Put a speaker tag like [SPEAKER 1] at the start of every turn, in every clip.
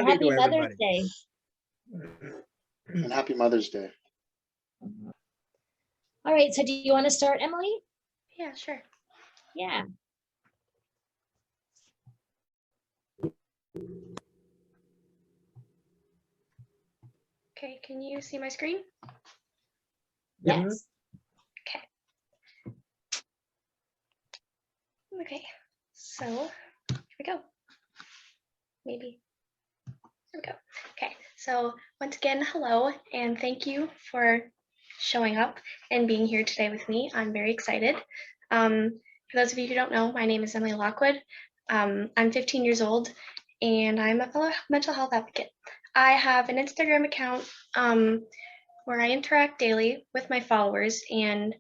[SPEAKER 1] And
[SPEAKER 2] Sunday to
[SPEAKER 1] happy Mother's
[SPEAKER 2] everybody.
[SPEAKER 1] Day.
[SPEAKER 3] And happy Mother's Day.
[SPEAKER 1] All right, so do you want to start, Emily?
[SPEAKER 4] Yeah, sure.
[SPEAKER 1] Yeah.
[SPEAKER 4] Okay, can you see my screen?
[SPEAKER 1] Yes.
[SPEAKER 4] Okay. Okay, so here we go. Maybe. There we go. Okay, so once again, hello, and thank you for showing up and being here today with me. I'm very excited. For those of you who don't know, my name is Emily Lockwood. I'm 15 years old, and I'm a fellow mental health advocate. I have an Instagram account where I interact daily with my followers, and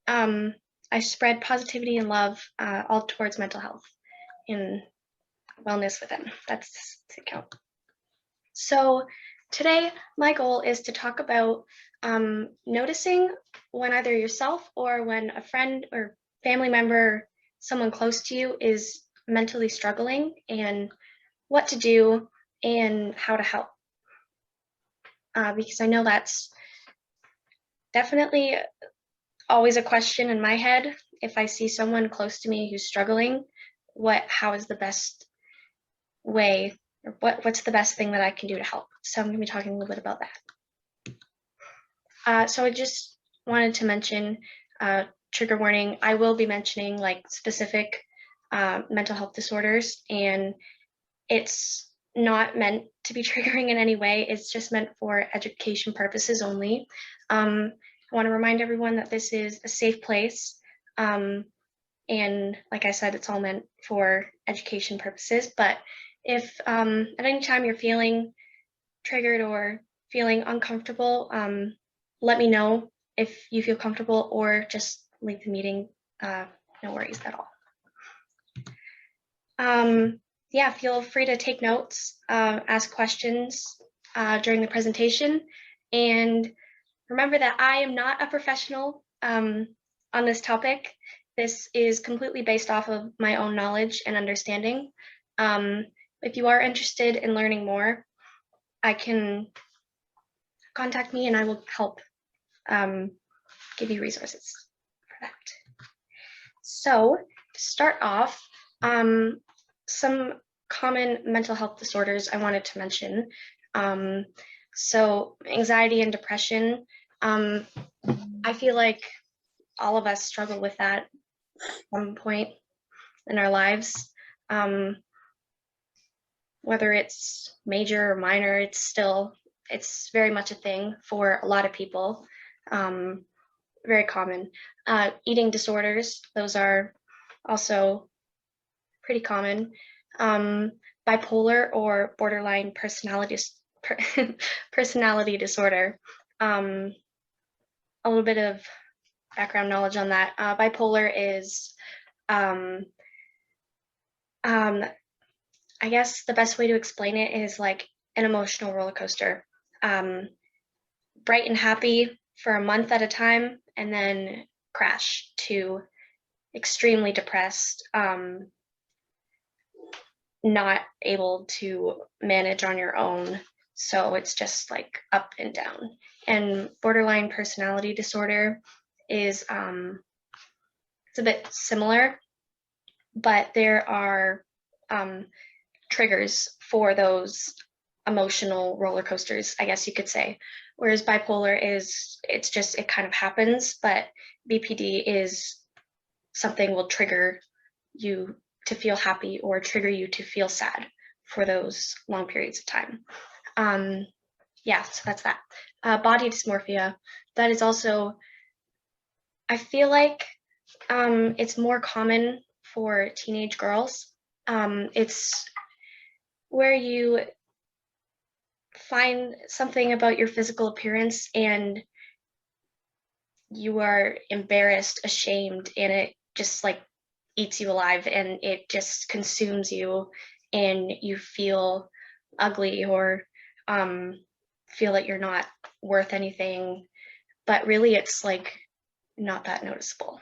[SPEAKER 4] I spread positivity and love all towards mental health and wellness with them. That's the account. So today, my goal is to talk about noticing when either yourself or when a friend or family member, someone close to you, is mentally struggling, and what to do and how to help. Because I know that's definitely always a question in my head. If I see someone close to me who's struggling, how is the best way, or what's the best thing that I can do to help? So I'm going to be talking a little bit about that. So I just wanted to mention, trigger warning, I will be mentioning like specific mental health disorders, and it's not meant to be triggering in any way. It's just meant for education purposes only. I want to remind everyone that this is a safe place. And like I said, it's all meant for education purposes. But if at any time you're feeling triggered or feeling uncomfortable, let me know if you feel comfortable, or just leave the meeting. No worries at all. Yeah, feel free to take notes, ask questions during the presentation, and remember that I am not a professional on this topic. This is completely based off of my own knowledge and understanding. If you are interested in learning more, I can contact me and I will help give you resources for that. So to start off, some common mental health disorders I wanted to mention. So anxiety and depression, I feel like all of us struggle with that at some point in our lives. Whether it's major or minor, it's very much a thing for a lot of people. Very common. Eating disorders, those are also pretty common. Bipolar or borderline personality disorder. A little bit of background knowledge on that. Bipolar is, I guess the best way to explain it is like an emotional roller coaster. Bright and happy for a month at a time, and then crash to extremely depressed, not able to manage on your own. So it's just like up and down. And borderline personality disorder is it's a bit similar, but there are triggers for those emotional roller coasters, I guess you could say. Whereas bipolar it kind of happens, but BPD is something will trigger you to feel happy or trigger you to feel sad for those long periods of time. Yeah, so that's that. Body dysmorphia, that is also, I feel like it's more common for teenage girls. It's where you find something about your physical appearance and you are embarrassed, ashamed, and it just like eats you alive, and it just consumes you, and you feel ugly or feel that you're not worth anything, but really it's like not that noticeable.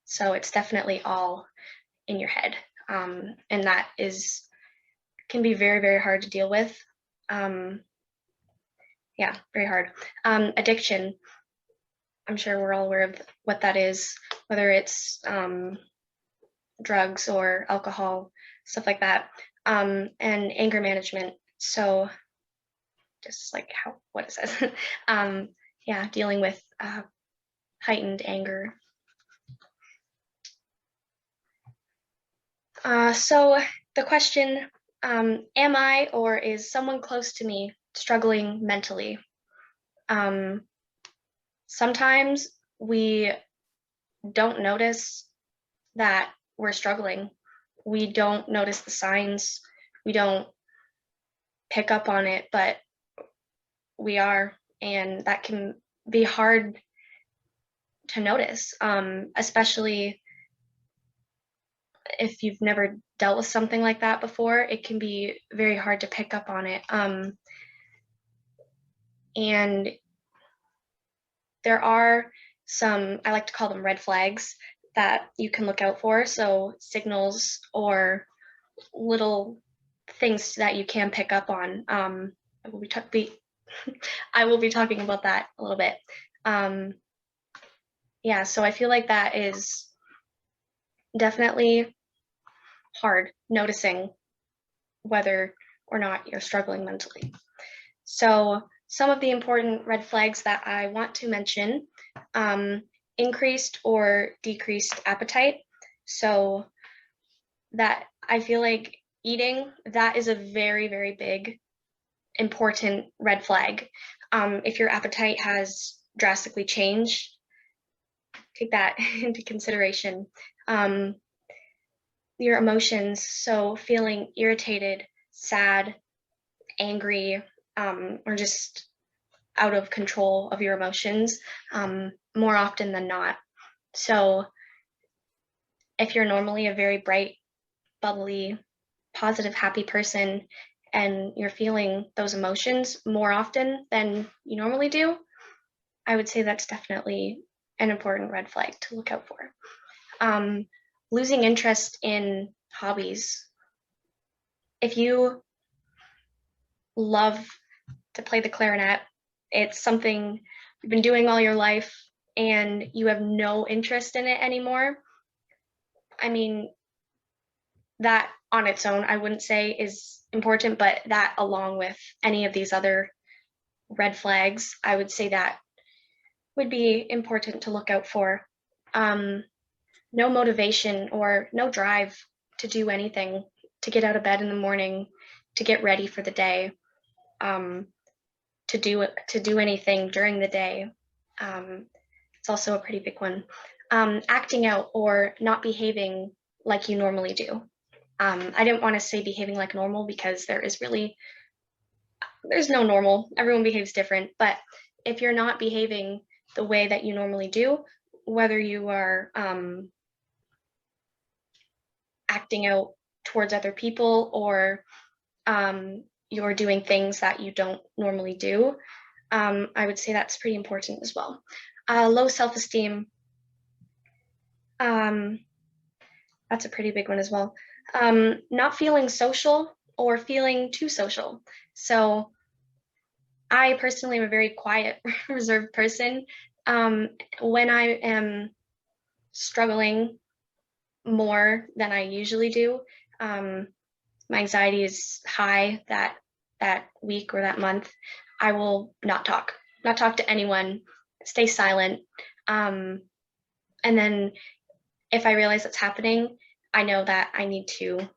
[SPEAKER 4] So it's definitely all in your head, and that is can be very, very hard to deal with. Yeah, very hard. Addiction, I'm sure we're all aware of what that is, whether it's drugs or alcohol, stuff like that, and anger management. So just like what it says, yeah, dealing with heightened anger. So the question, am I or is someone close to me struggling mentally? Sometimes we don't notice that we're struggling. We don't notice the signs. We don't pick up on it, but we are, and that can be hard to notice, especially if you've never dealt with something like that before. It can be very hard to pick up on it. And there are some, I like to call them red flags, that you can look out for. So signals or little things that you can pick up on. I will be talking about that a little bit. Yeah, so I feel like that is definitely hard, noticing whether or not you're struggling mentally. So some of the important red flags that I want to mention, increased or decreased appetite. So that, I feel like eating, that is a very, very big, important red flag. If your appetite has drastically changed, take that into consideration. Your emotions, so feeling irritated, sad, angry, or just out of control of your emotions, more often than not. So if you're normally a very bright, bubbly, positive, happy person, and you're feeling those emotions more often than you normally do, I would say that's definitely an important red flag to look out for. Losing interest in hobbies. If you love to play the clarinet, it's something you've been doing all your life, and you have no interest in it anymore, I mean, that on its own, I wouldn't say is important, but that along with any of these other red flags, I would say that would be important to look out for. No motivation or no drive to do anything, to get out of bed in the morning, to get ready for the day, to do anything during the day. It's also a pretty big one. Acting out or not behaving like you normally do. I didn't want to say behaving like normal, because there's no normal. Everyone behaves different. But if you're not behaving the way that you normally do, whether you are acting out towards other people, or you're doing things that you don't normally do, I would say that's pretty important as well. Low self-esteem, that's a pretty big one as well. Not feeling social or feeling too social. So I personally am a very quiet, reserved person. When I am struggling more than I usually do, my anxiety is high that week or that month, I will not talk to anyone, stay silent. And then if I realize that's happening, I know that I need to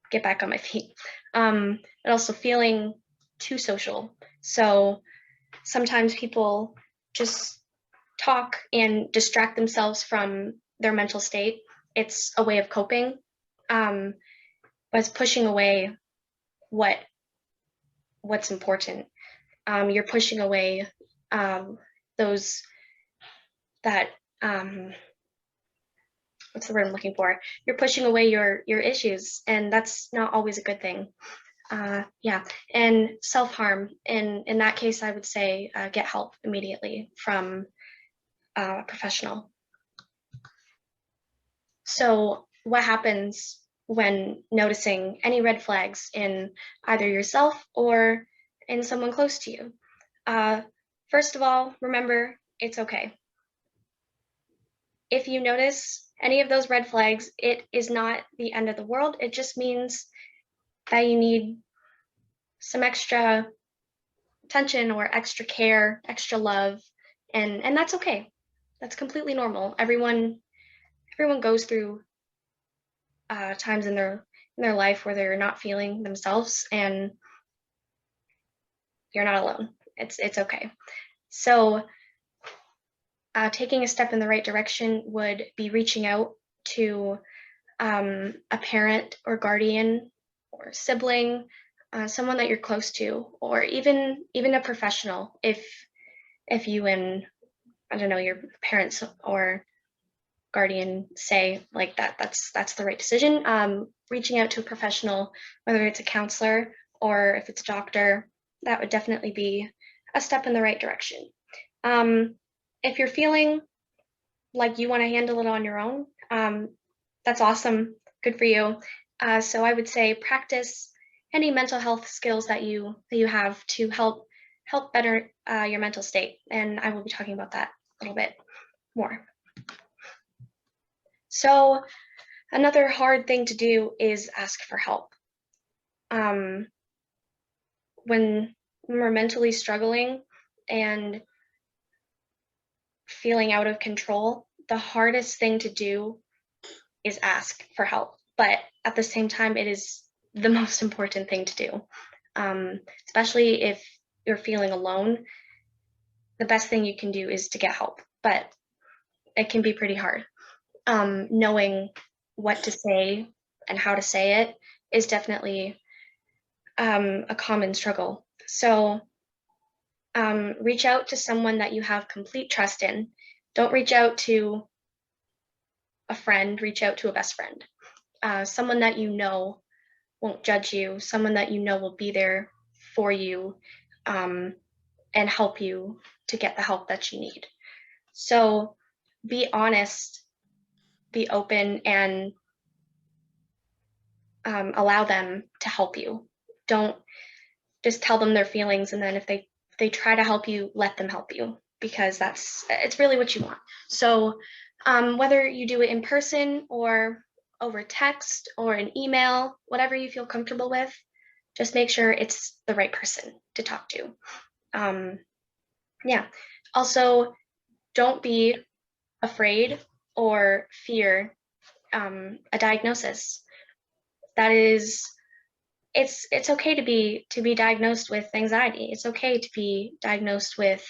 [SPEAKER 4] get back on my feet. But also feeling too social. So sometimes people just talk and distract themselves from their mental state. It's a way of coping, but it's pushing away what's important. You're pushing away those that what's the word I'm looking for? You're pushing away your issues, and that's not always a good thing. Yeah, and self-harm. In that case, I would say get help immediately from a professional. So what happens when noticing any red flags in either yourself or in someone close to you. First of all, remember, it's okay. If you notice any of those red flags, it is not the end of the world. It just means that you need some extra attention or extra care, extra love, and that's okay. That's completely normal. Everyone goes through times in their life where they're not feeling themselves, and you're not alone. It's okay. So taking a step in the right direction would be reaching out to a parent or guardian or sibling, someone that you're close to, or even a professional if you and, I don't know, your parents or guardian say like that's the right decision. Reaching out to a professional, whether it's a counselor or if it's a doctor, that would definitely be a step in the right direction. If you're feeling like you want to handle it on your own, that's awesome. Good for you. So I would say practice any mental health skills that you have to help better your mental state, and I will be talking about that a little bit more. So another hard thing to do is ask for help. When we're mentally struggling and feeling out of control, the hardest thing to do is ask for help. But at the same time, it is the most important thing to do, especially if you're feeling alone. The best thing you can do is to get help, but it can be pretty hard. Knowing what to say and how to say it is definitely a common struggle. So reach out to someone that you have complete trust in. Don't reach out to a friend, reach out to a best friend. Someone that you know won't judge you, someone that you know will be there for you and help you to get the help that you need. So be honest, be open, and allow them to help you. Don't just tell them their feelings, and then if they try to help you, let them help you, because it's really what you want. So whether you do it in person or over text or an email, whatever you feel comfortable with, just make sure it's the right person to talk to. Yeah. Also, don't be afraid or fear a diagnosis. That is, it's okay to be diagnosed with anxiety. It's okay to be diagnosed with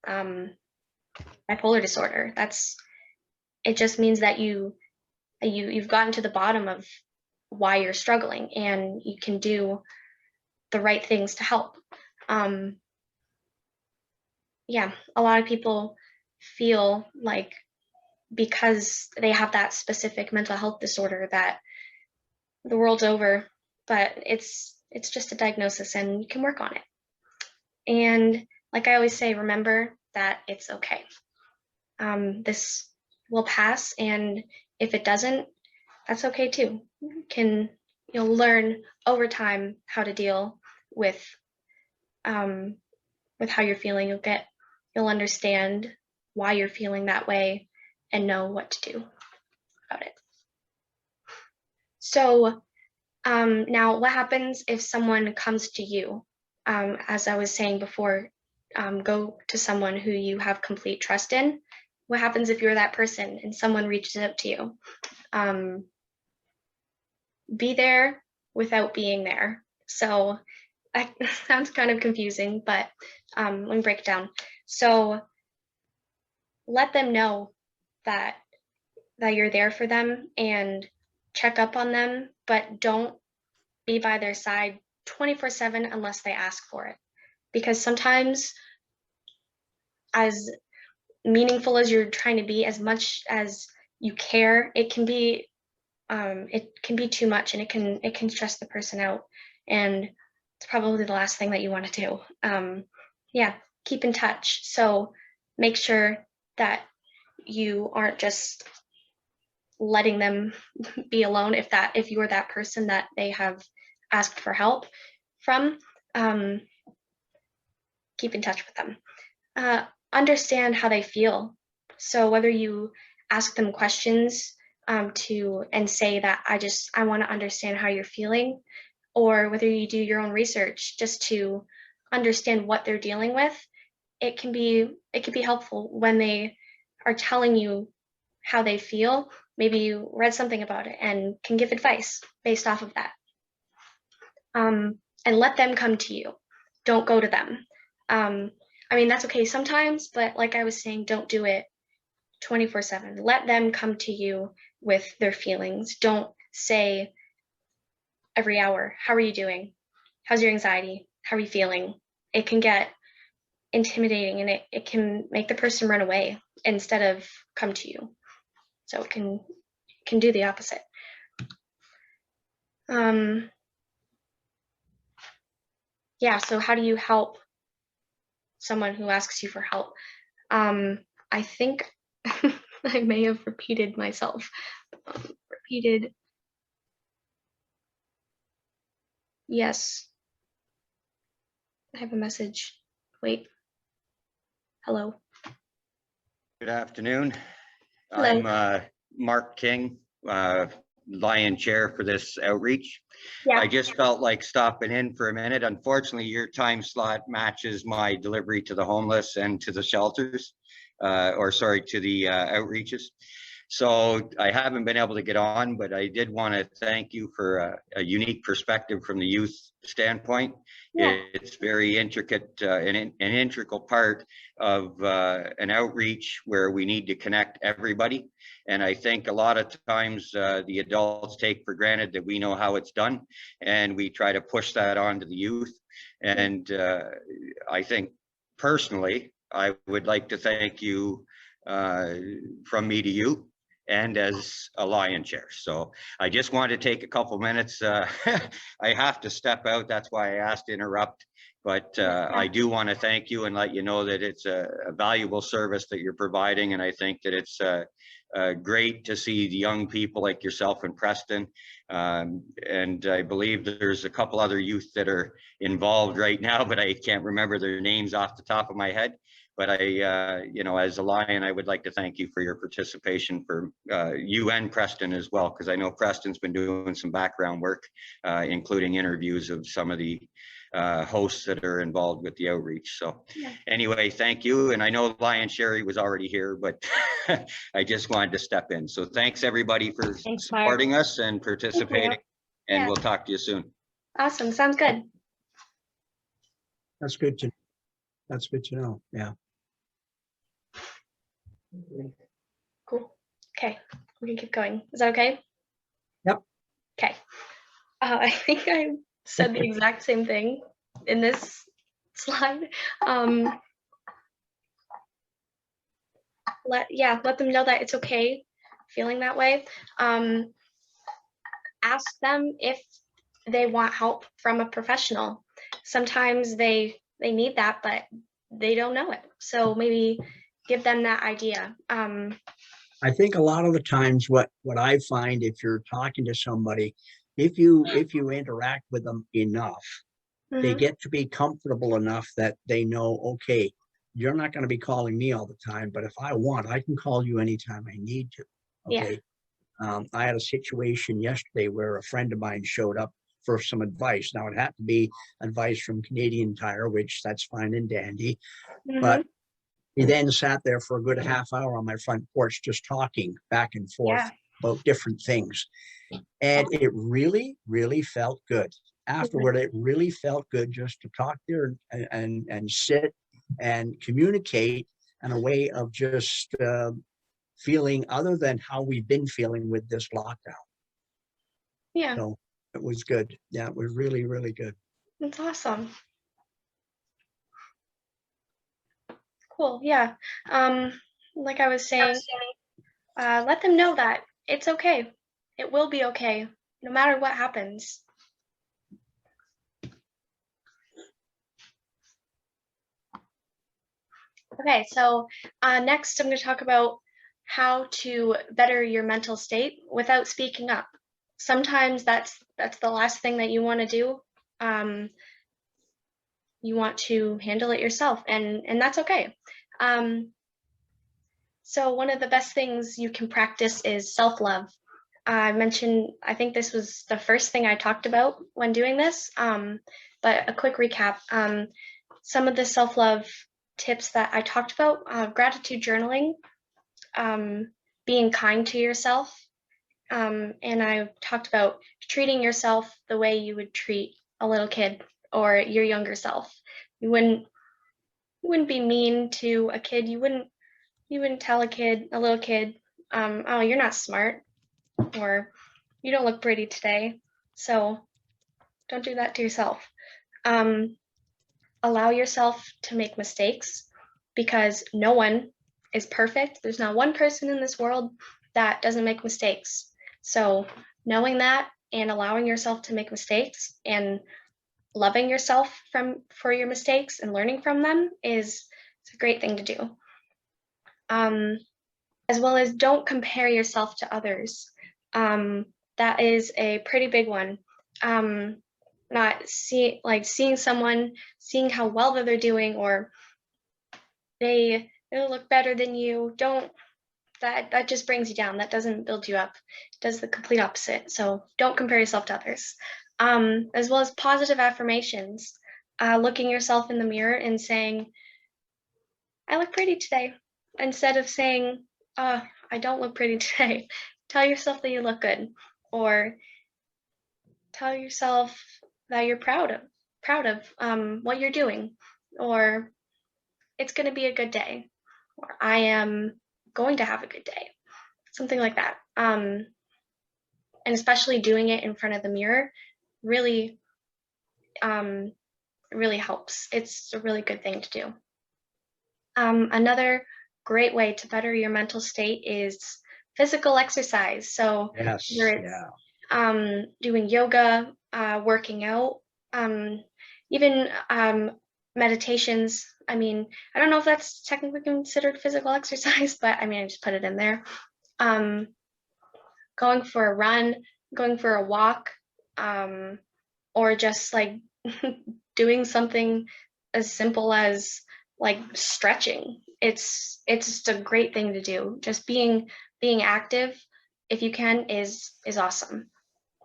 [SPEAKER 4] bipolar disorder. It just means that you've gotten to the bottom of why you're struggling, and you can do the right things to help. Yeah, a lot of people feel like because they have that specific mental health disorder that the world's over, but it's just a diagnosis and you can work on it. And like I always say, remember that it's okay. This will pass, and if it doesn't, that's okay too. You'll learn over time how to deal with how you're feeling. You'll understand why you're feeling that way and know what to do about it. So now what happens if someone comes to you? As I was saying before, go to someone who you have complete trust in. What happens if you're that person and someone reaches out to you? Be there without being there. So that sounds kind of confusing, but let me break it down. So let them know that you're there for them and check up on them, but don't be by their side 24/7 unless they ask for it. Because sometimes, as meaningful as you're trying to be, as much as you care, it can be too much, and it can stress the person out, and it's probably the last thing that you want to do. Yeah, keep in touch. So make sure that you aren't just letting them be alone if you are that person that they have asked for help from. Keep in touch with them. Understand how they feel. So whether you ask them questions and say that I want to understand how you're feeling, or whether you do your own research just to understand what they're dealing with, it can be helpful when they are telling you how they feel. Maybe you read something about it and can give advice based off of that. And let them come to you. Don't go to them. I mean, that's okay sometimes, but like I was saying, don't do it 24/7. Let them come to you with their feelings. Don't say every hour, how are you doing? How's your anxiety? How are you feeling? It can get intimidating, and it can make the person run away instead of come to you. So it can do the opposite. Yeah, so how do you help someone who asks you for help? I think I may have repeated myself. Yes. I have a message. Wait. Hello.
[SPEAKER 2] Good afternoon.
[SPEAKER 4] Hello.
[SPEAKER 2] I'm Mark King, Lion Chair for this outreach.
[SPEAKER 4] Yeah.
[SPEAKER 2] I just felt like stopping in for a minute. Unfortunately, your time slot matches my delivery to the homeless and to the shelters, to the outreaches. So I haven't been able to get on, but I did want to thank you for a unique perspective from the youth standpoint.
[SPEAKER 4] Yeah.
[SPEAKER 2] It's very intricate, an integral part of an outreach where we need to connect everybody. And I think a lot of times the adults take for granted that we know how it's done, and we try to push that on to the youth. And I think personally, I would like to thank you from me to you, and as a Lion Chair. So I just wanted to take a couple minutes. I have to step out. That's why I asked to interrupt. But I do want to thank you and let you know that it's a valuable service that you're providing. And I think that it's great to see the young people like yourself in Preston. And I believe there's a couple other youth that are involved right now, but I can't remember their names off the top of my head. But as a Lion, I would like to thank you for your participation, for you and Preston as well, because I know Preston's been doing some background work, including interviews of some of the hosts that are involved with the outreach. So anyway, thank you. And I know Lion Sherry was already here, but I just wanted to step in. So thanks everybody for supporting us and participating, and we'll talk to you soon.
[SPEAKER 4] Awesome. Sounds good.
[SPEAKER 3] That's good to know. Yeah.
[SPEAKER 4] Cool. Okay, we can keep going. Is that okay?
[SPEAKER 3] Yep.
[SPEAKER 4] Okay. I think I said the exact same thing in this slide. Let them know that it's okay feeling that way. Ask them if they want help from a professional. Sometimes they need that, but they don't know it. So maybe give them that idea.
[SPEAKER 3] I think a lot of the times what I find, if you're talking to somebody, if you interact with them enough, they get to be comfortable enough that they know, okay, you're not going to be calling me all the time, but if I want, I can call you anytime I need to. Okay. Yeah. I had a situation yesterday where a friend of mine showed up for some advice. Now it had to be advice from Canadian Tire, which that's fine and dandy, but he then sat there for a good half hour on my front porch, just talking back and forth about different things. And it really, really felt good. Afterward, it really felt good just to talk there and sit and communicate in a way of just feeling other than how we've been feeling with this lockdown.
[SPEAKER 4] Yeah.
[SPEAKER 3] So it was good. Yeah, it was really, really good.
[SPEAKER 4] That's awesome. Cool. Yeah. Like I was saying, let them know that it's okay. It will be okay, no matter what happens. Okay, so next I'm going to talk about how to better your mental state without speaking up. Sometimes that's the last thing that you want to do. You want to handle it yourself, and that's okay. So one of the best things you can practice is self-love. I mentioned, I think this was the first thing I talked about when doing this, but a quick recap. Some of the self-love tips that I talked about, gratitude journaling, being kind to yourself, and I talked about treating yourself the way you would treat a little kid or your younger self. You wouldn't be mean to a kid. You wouldn't tell a little kid, oh, you're not smart, or you don't look pretty today. So don't do that to yourself. Allow yourself to make mistakes, because no one is perfect. There's not one person in this world that doesn't make mistakes. So knowing that and allowing yourself to make mistakes and loving yourself for your mistakes and learning from them is a great thing to do. As well as don't compare yourself to others. That is a pretty big one. Not seeing someone, seeing how well that they're doing, or they look better than you. That just brings you down. That doesn't build you up. It does the complete opposite. So don't compare yourself to others. As well as positive affirmations, looking yourself in the mirror and saying, I look pretty today, instead of saying, I don't look pretty today. Tell yourself that you look good, or tell yourself that you're proud of what you're doing, or it's going to be a good day, or I am going to have a good day, something like that. And especially doing it in front of the mirror really helps. It's a really good thing to do. Another great way to better your mental state is physical exercise. So
[SPEAKER 3] Yes,
[SPEAKER 4] whether it's
[SPEAKER 3] yeah.
[SPEAKER 4] doing yoga, working out, even meditations. I mean, I don't know if that's technically considered physical exercise, but I mean, I just put it in there. Going for a run, going for a walk, or just like doing something as simple as like stretching. It's just a great thing to do. Just being active, if you can, is awesome.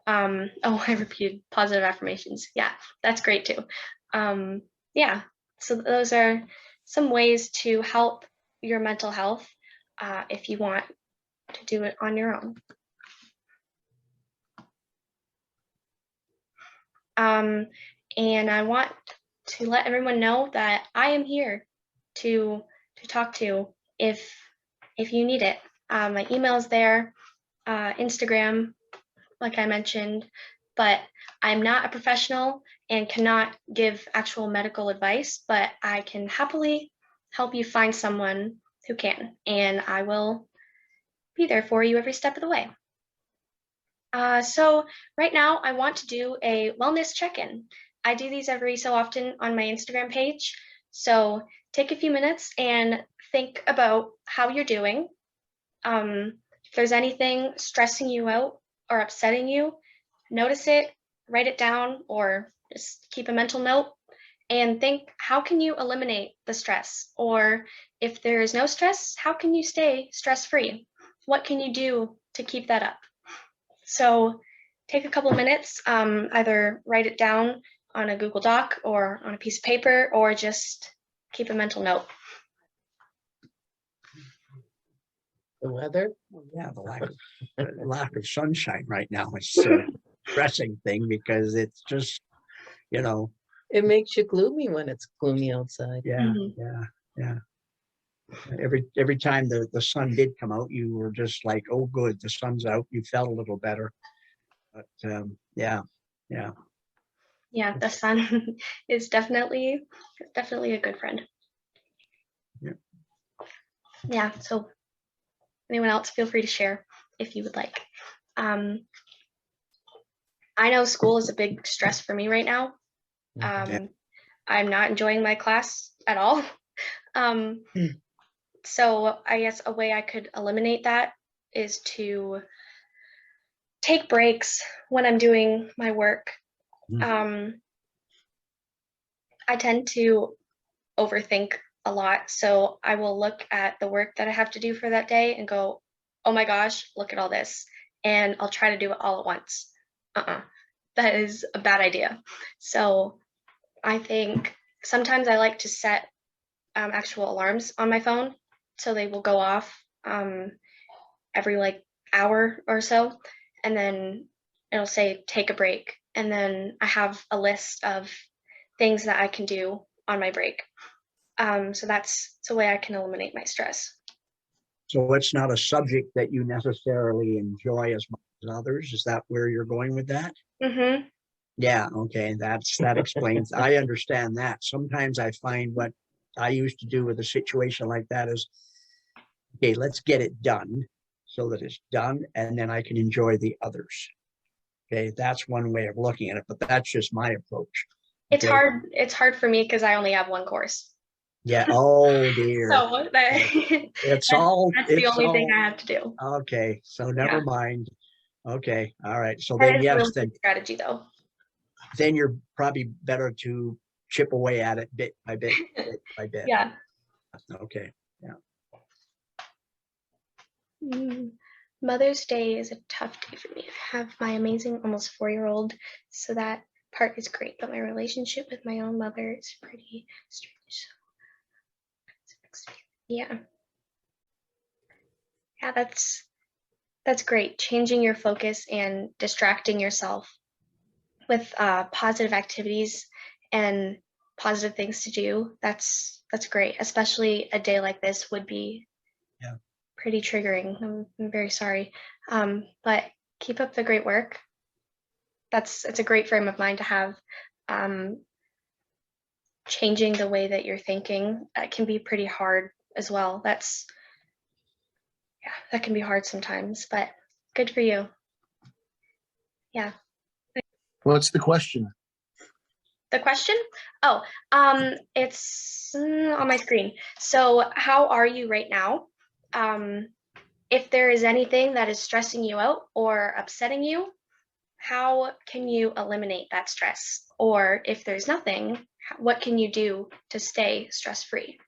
[SPEAKER 4] I repeated positive affirmations. Yeah, that's great too. Yeah, so those are some ways to help your mental health if you want to do it on your own. And I want to let everyone know that I am here to talk to if you need it. My email is there, Instagram, like I mentioned, but I'm not a professional and cannot give actual medical advice, but I can happily help you find someone who can, and I will be there for you every step of the way. So right now I want to do a wellness check-in. I do these every so often on my Instagram page. So take a few minutes and think about how you're doing. If there's anything stressing you out or upsetting you, notice it, write it down, or just keep a mental note and think, how can you eliminate the stress? Or if there is no stress, how can you stay stress-free? What can you do to keep that up? So take a couple minutes, either write it down on a Google Doc or on a piece of paper, or just keep a mental note.
[SPEAKER 5] The weather?
[SPEAKER 3] Yeah, the lack of sunshine right now is a pressing thing, because it's just,
[SPEAKER 5] It makes you gloomy when it's gloomy outside.
[SPEAKER 3] yeah, yeah. Every time the sun did come out, you were just like, oh, good, the sun's out. You felt a little better. But yeah.
[SPEAKER 4] Yeah, the sun is definitely a good friend.
[SPEAKER 3] Yeah.
[SPEAKER 4] Yeah, so anyone else, feel free to share if you would like. I know school is a big stress for me right now. I'm not enjoying my class at all. So I guess a way I could eliminate that is to take breaks when I'm doing my work.
[SPEAKER 3] Mhm.
[SPEAKER 4] I tend to overthink a lot. So I will look at the work that I have to do for that day and go, oh my gosh, look at all this. And I'll try to do it all at once. That is a bad idea. So I think sometimes I like to set actual alarms on my phone. So they will go off every like hour or so. And then it'll say, take a break. And then I have a list of things that I can do on my break. So that's a way I can eliminate my stress.
[SPEAKER 3] So it's not a subject that you necessarily enjoy as much as others. Is that where you're going with that?
[SPEAKER 4] Mm-hmm.
[SPEAKER 3] Yeah, okay, that explains. I understand that. Sometimes I find what I used to do with a situation like that is, okay, let's get it done so that it's done, and then I can enjoy the others. Okay, that's one way of looking at it, but that's just my approach.
[SPEAKER 4] It's
[SPEAKER 3] Okay.
[SPEAKER 4] hard. It's hard for me because I only have one course.
[SPEAKER 3] Yeah. Oh dear.
[SPEAKER 4] So that,
[SPEAKER 3] It's
[SPEAKER 4] that's
[SPEAKER 3] all.
[SPEAKER 4] the
[SPEAKER 3] It's
[SPEAKER 4] only thing
[SPEAKER 3] all.
[SPEAKER 4] I have to do.
[SPEAKER 3] Okay. So never
[SPEAKER 4] Yeah.
[SPEAKER 3] mind. Okay. All right. So
[SPEAKER 4] That
[SPEAKER 3] then
[SPEAKER 4] is a
[SPEAKER 3] yes,
[SPEAKER 4] really good strategy though.
[SPEAKER 3] then you're probably better to chip away at it bit by bit, bit by bit.
[SPEAKER 4] Yeah.
[SPEAKER 3] Okay.
[SPEAKER 4] Mother's Day is a tough day for me. I have my amazing almost 4-year-old, so that part is great. But my relationship with my own mother is pretty strange. Yeah. Yeah, that's great. Changing your focus and distracting yourself with positive activities and positive things to do. That's great. Especially a day like this would be pretty triggering. I'm very sorry, but keep up the great work. It's a great frame of mind to have. Changing the way that you're thinking can be pretty hard as well. That can be hard sometimes, but good for you. Yeah.
[SPEAKER 6] What's the question?
[SPEAKER 4] The question? Oh, it's on my screen. So how are you right now? If there is anything that is stressing you out or upsetting you, how can you eliminate that stress? Or if there's nothing, what can you do to stay stress-free?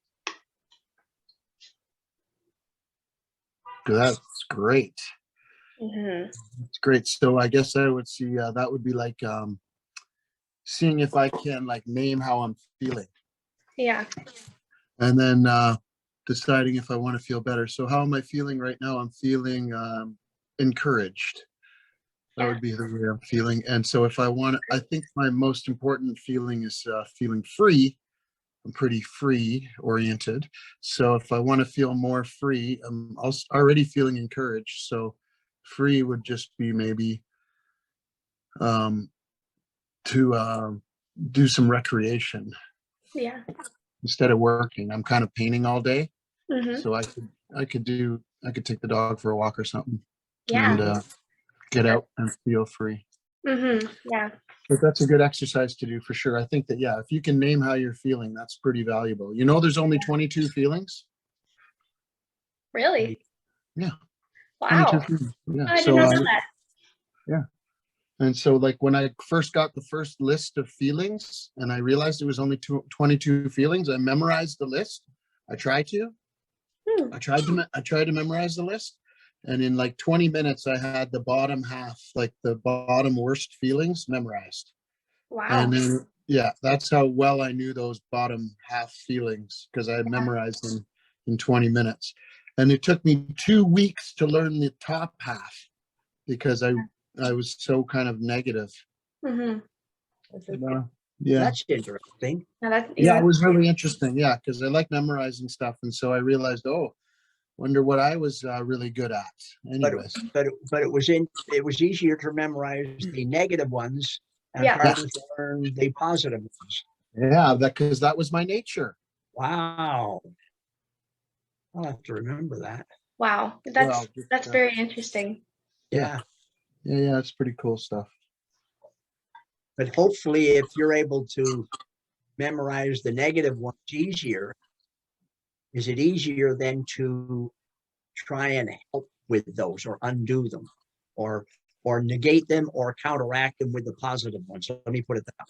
[SPEAKER 6] That's great.
[SPEAKER 4] Mm-hmm.
[SPEAKER 6] It's great. So I guess I would see that would be like seeing if I can like name how I'm feeling,
[SPEAKER 4] Yeah.
[SPEAKER 6] and then deciding if I want to feel better. So how am I feeling right now? I'm feeling encouraged. That would be the way I'm feeling. And so if I want, I think my most important feeling is feeling free. I'm pretty free oriented. So if I want to feel more free, I'm also already feeling encouraged. So free would just be maybe to do some recreation
[SPEAKER 4] Yeah.
[SPEAKER 6] instead of working. I'm kind of painting all day.
[SPEAKER 4] Mm-hmm.
[SPEAKER 6] So I could take the dog for a walk or something
[SPEAKER 4] Yeah.
[SPEAKER 6] and get out and feel free.
[SPEAKER 4] Mm-hmm. Yeah.
[SPEAKER 6] But that's a good exercise to do for sure. I think that, yeah, if you can name how you're feeling, that's pretty valuable. You know, there's only 22 feelings.
[SPEAKER 4] Really?
[SPEAKER 6] Yeah.
[SPEAKER 4] Wow.
[SPEAKER 6] 22 feelings. Yeah.
[SPEAKER 4] I did
[SPEAKER 6] So,
[SPEAKER 4] not know that.
[SPEAKER 6] yeah. And so like when I first got the first list of feelings and I realized it was only 22 feelings, I memorized the list. I tried to memorize the list. And in like 20 minutes, I had the bottom half, like the bottom worst feelings memorized.
[SPEAKER 4] Wow.
[SPEAKER 6] And then, yeah, that's how well I knew those bottom half feelings because I had memorized them in 20 minutes. And it took me 2 weeks to learn the top half because I was so kind of negative.
[SPEAKER 4] Mm-hmm.
[SPEAKER 6] Yeah.
[SPEAKER 3] That's interesting.
[SPEAKER 6] Yeah, it was really interesting. Yeah, because I like memorizing stuff. And so I realized, oh, wonder what I was really good at. Anyways.
[SPEAKER 3] But it was easier to memorize the negative ones and
[SPEAKER 4] Yeah.
[SPEAKER 3] harder to learn the positive ones.
[SPEAKER 6] Yeah, because that was my nature.
[SPEAKER 3] Wow. I'll have to remember that.
[SPEAKER 4] Wow. That's very interesting.
[SPEAKER 3] Yeah.
[SPEAKER 6] Yeah, it's pretty cool stuff.
[SPEAKER 3] But hopefully if you're able to memorize the negative ones easier, is it easier then to try and help with those or undo them or negate them or counteract them with the positive ones? So let me put it that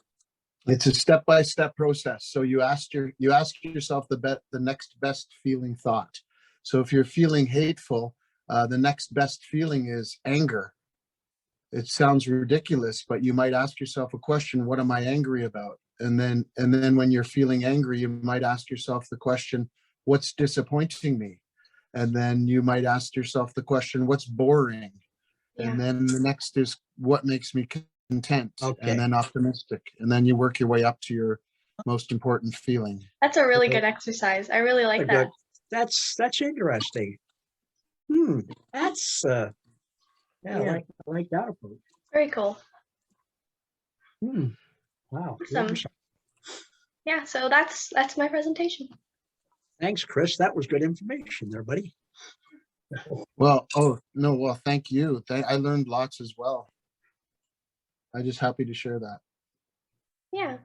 [SPEAKER 3] way.
[SPEAKER 6] It's a step-by-step process. So you ask yourself the next best feeling thought. So if you're feeling hateful, the next best feeling is anger. It sounds ridiculous, but you might ask yourself a question, what am I angry about? And then when you're feeling angry, you might ask yourself the question, what's disappointing me? And then you might ask yourself the question, what's boring?
[SPEAKER 4] Yeah.
[SPEAKER 6] And then the next is what makes me content,
[SPEAKER 3] Okay.
[SPEAKER 6] and then optimistic. And then you work your way up to your most important feeling.
[SPEAKER 4] That's a really
[SPEAKER 3] Okay.
[SPEAKER 4] good exercise. I really like that.
[SPEAKER 3] Good. That's interesting. That's yeah,
[SPEAKER 4] Yeah.
[SPEAKER 3] I like that approach.
[SPEAKER 4] Very cool.
[SPEAKER 3] Wow.
[SPEAKER 4] Awesome. Yeah, so that's my presentation.
[SPEAKER 3] Thanks, Chris. That was good information there, buddy.
[SPEAKER 6] Well, oh no, well, thank you. I learned lots as well. I'm just happy to share that.
[SPEAKER 4] Yeah.